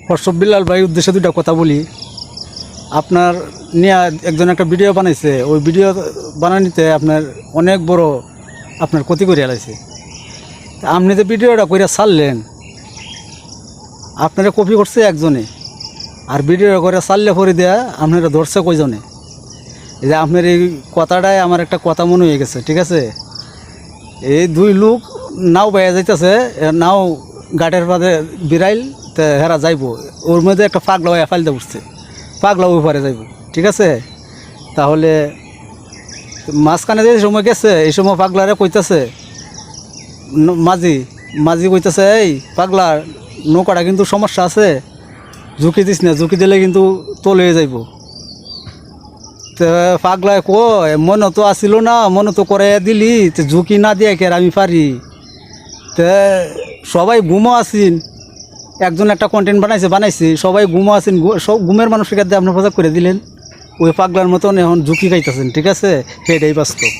হর্ষব বিল্লাল ভাই উদ্দেশ্যে দুইটা কথা বলি। আপনার নিয়ে একজন একটা ভিডিও বানাইছে, ওই ভিডিও বানানিতে আপনার অনেক বড় আপনার ক্ষতি করে আলাইছে। আপনি যে ভিডিওটা করে ছাড়লেন, আপনারা কপি করছে একজনে, আর ভিডিও করে ছাড়লে পরে দেয়া আপনারা ধরছে কয়জনে। এই যে আপনার এই কথাটাই আমার একটা কথা মনে হয়ে গেছে, ঠিক আছে? এই দুই লোক নাও বাইয়া যাইতেছে, নাও গাটের পাতে বিড়াইল, তো হেরা যাইব, ওর মধ্যে একটা পাগলা হয়ে ফাইলতে উঠছে, পাগলা ওই পারে যাইব, ঠিক আছে? তাহলে মাঝখানে যে সময় গেছে, এই সময় পাগলারে কইতেছে মাঝি মাঝি কইতেছে, এই পাগলা নৌকাটা কিন্তু সমস্যা আছে, ঝুঁকি দিস না, ঝুঁকি দিলে কিন্তু তোল হয়ে যাইব। তো পাগলায় কয়, মনে তো আসিল না, মনে তো করে দিলি, তো ঝুঁকি না দিয়ে কে আমি পারি। তো সবাই ঘুমো আসিন, একজন একটা কন্টেন্ট বানাইছি, সবাই ঘুমো আসিন, সব ঘুমের মানুষের কাছে আপনার প্রচার করে দিলেন, ওই পাগলার মতন এখন ঝুঁকি খাইতেছেন, ঠিক আছে? সেটাই বাস্তব।